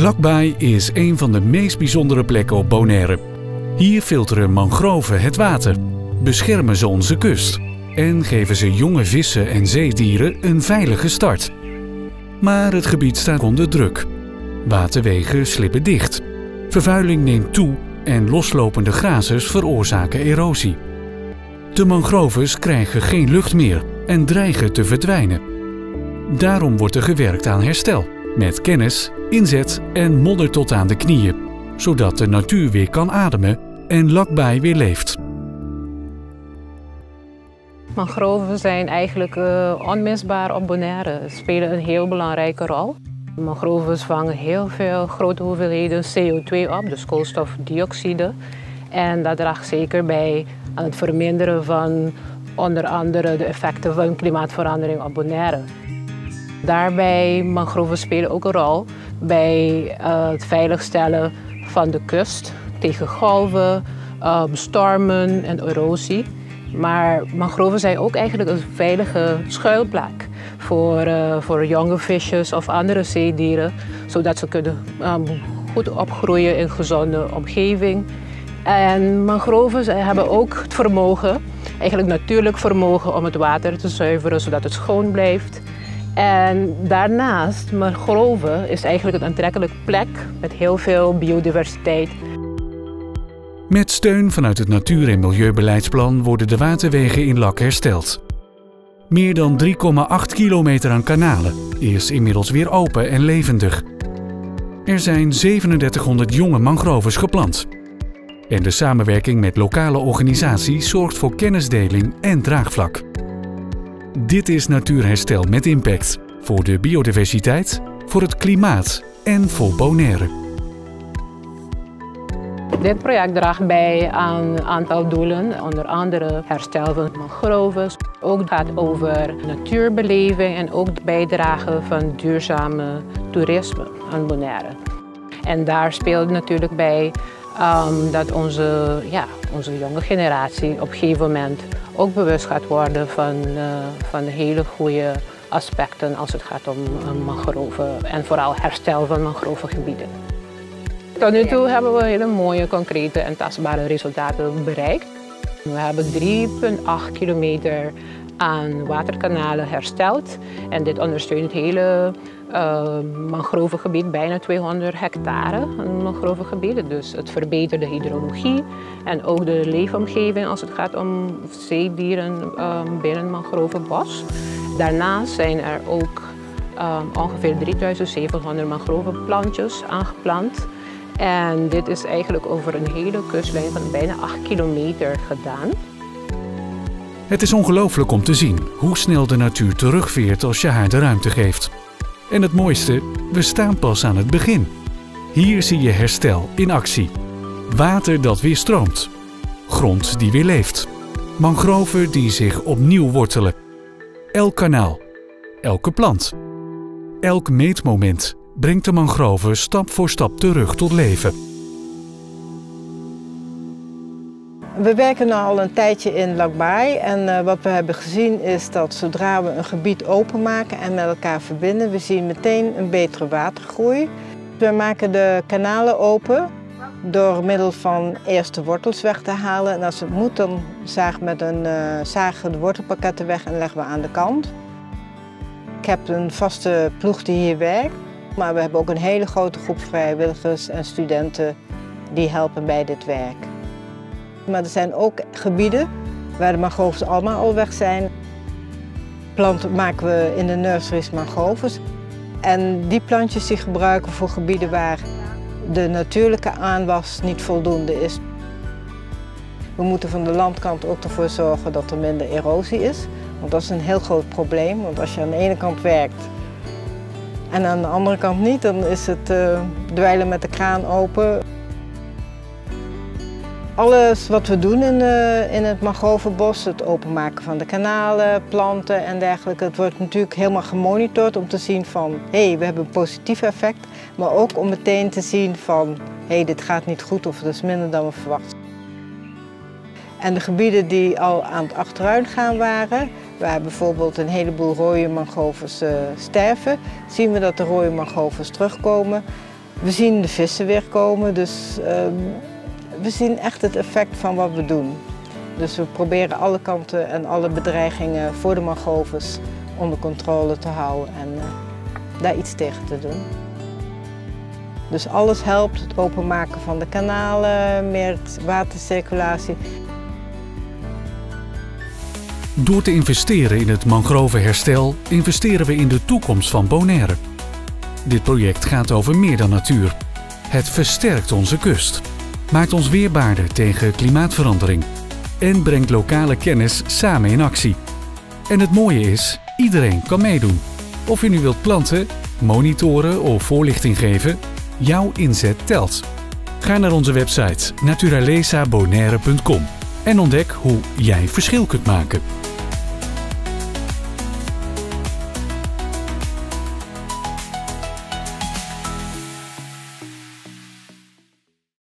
Lakbaai is een van de meest bijzondere plekken op Bonaire. Hier filteren mangroven het water, beschermen ze onze kust en geven ze jonge vissen en zeedieren een veilige start. Maar het gebied staat onder druk. Waterwegen slippen dicht. Vervuiling neemt toe en loslopende grazers veroorzaken erosie. De mangroves krijgen geen lucht meer en dreigen te verdwijnen. Daarom wordt er gewerkt aan herstel, met kennis, inzet en modder tot aan de knieën, zodat de natuur weer kan ademen en Lakbaai weer leeft. Mangroven zijn eigenlijk onmisbaar op Bonaire. Ze spelen een heel belangrijke rol. Mangroven vangen heel veel grote hoeveelheden CO2 op, dus koolstofdioxide. En dat draagt zeker bij aan het verminderen van onder andere de effecten van klimaatverandering op Bonaire. Daarbij mangroven spelen ook een rol bij het veiligstellen van de kust tegen golven, stormen en erosie. Maar mangroven zijn ook eigenlijk een veilige schuilplek voor jonge visjes of andere zeedieren, zodat ze kunnen goed opgroeien in een gezonde omgeving. En mangroven hebben ook het vermogen, eigenlijk natuurlijk vermogen om het water te zuiveren zodat het schoon blijft. En daarnaast, mangroven is eigenlijk een aantrekkelijke plek met heel veel biodiversiteit. Met steun vanuit het Natuur- en Milieubeleidsplan worden de waterwegen in Lak hersteld. Meer dan 3,8 kilometer aan kanalen is inmiddels weer open en levendig. Er zijn 3700 jonge mangroves geplant. En de samenwerking met lokale organisaties zorgt voor kennisdeling en draagvlak. Dit is natuurherstel met impact voor de biodiversiteit, voor het klimaat en voor Bonaire. Dit project draagt bij aan een aantal doelen, onder andere herstel van mangroven. Ook gaat over natuurbeleving en ook het bijdragen van duurzame toerisme aan Bonaire. En daar speelt natuurlijk bij dat onze jonge generatie op een gegeven moment ook bewust gaat worden van de hele goede aspecten als het gaat om mangroven en vooral herstel van mangrovengebieden. Tot nu toe hebben we hele mooie, concrete en tastbare resultaten bereikt. We hebben 3,8 kilometer aan waterkanalen hersteld en dit ondersteunt het hele mangrovengebied, bijna 200 hectare aan mangrovengebieden. Dus het verbetert de hydrologie en ook de leefomgeving als het gaat om zeedieren binnen mangrovenbos. Daarnaast zijn er ook ongeveer 3700 mangrovenplantjes aangeplant. En dit is eigenlijk over een hele kustlijn van bijna 8 kilometer gedaan. Het is ongelooflijk om te zien hoe snel de natuur terugveert als je haar de ruimte geeft. En het mooiste, we staan pas aan het begin. Hier zie je herstel in actie. Water dat weer stroomt. Grond die weer leeft. Mangroven die zich opnieuw wortelen. Elk kanaal, elke plant, elk meetmoment brengt de mangroven stap voor stap terug tot leven. We werken nu al een tijdje in Lakbaai en wat we hebben gezien is dat zodra we een gebied openmaken en met elkaar verbinden, we zien meteen een betere watergroei. We maken de kanalen open door middel van eerst de wortels weg te halen en als het moet dan zagen de wortelpakketten weg en leggen we aan de kant. Ik heb een vaste ploeg die hier werkt, maar we hebben ook een hele grote groep vrijwilligers en studenten die helpen bij dit werk. Maar er zijn ook gebieden waar de mangroves allemaal al weg zijn. Planten maken we in de nurseries mangroves. En die plantjes die gebruiken we voor gebieden waar de natuurlijke aanwas niet voldoende is. We moeten van de landkant ook ervoor zorgen dat er minder erosie is. Want dat is een heel groot probleem. Want als je aan de ene kant werkt en aan de andere kant niet, dan is het dweilen met de kraan open. Alles wat we doen in het mangrovenbos, het openmaken van de kanalen, planten en dergelijke, het wordt natuurlijk helemaal gemonitord om te zien van hé, we hebben een positief effect, maar ook om meteen te zien van hé, dit gaat niet goed of het is minder dan we verwachten. En de gebieden die al aan het achteruit gaan waren, waar bijvoorbeeld een heleboel rode mangroves sterven, zien we dat de rode mangroves terugkomen. We zien de vissen weer komen, dus we zien echt het effect van wat we doen. Dus we proberen alle kanten en alle bedreigingen voor de mangroves onder controle te houden en daar iets tegen te doen. Dus alles helpt, het openmaken van de kanalen, meer watercirculatie. Door te investeren in het mangrovenherstel investeren we in de toekomst van Bonaire. Dit project gaat over meer dan natuur. Het versterkt onze kust, maakt ons weerbaarder tegen klimaatverandering en brengt lokale kennis samen in actie. En het mooie is, iedereen kan meedoen. Of je nu wilt planten, monitoren of voorlichting geven, jouw inzet telt. Ga naar onze website naturalezabonaire.com en ontdek hoe jij verschil kunt maken.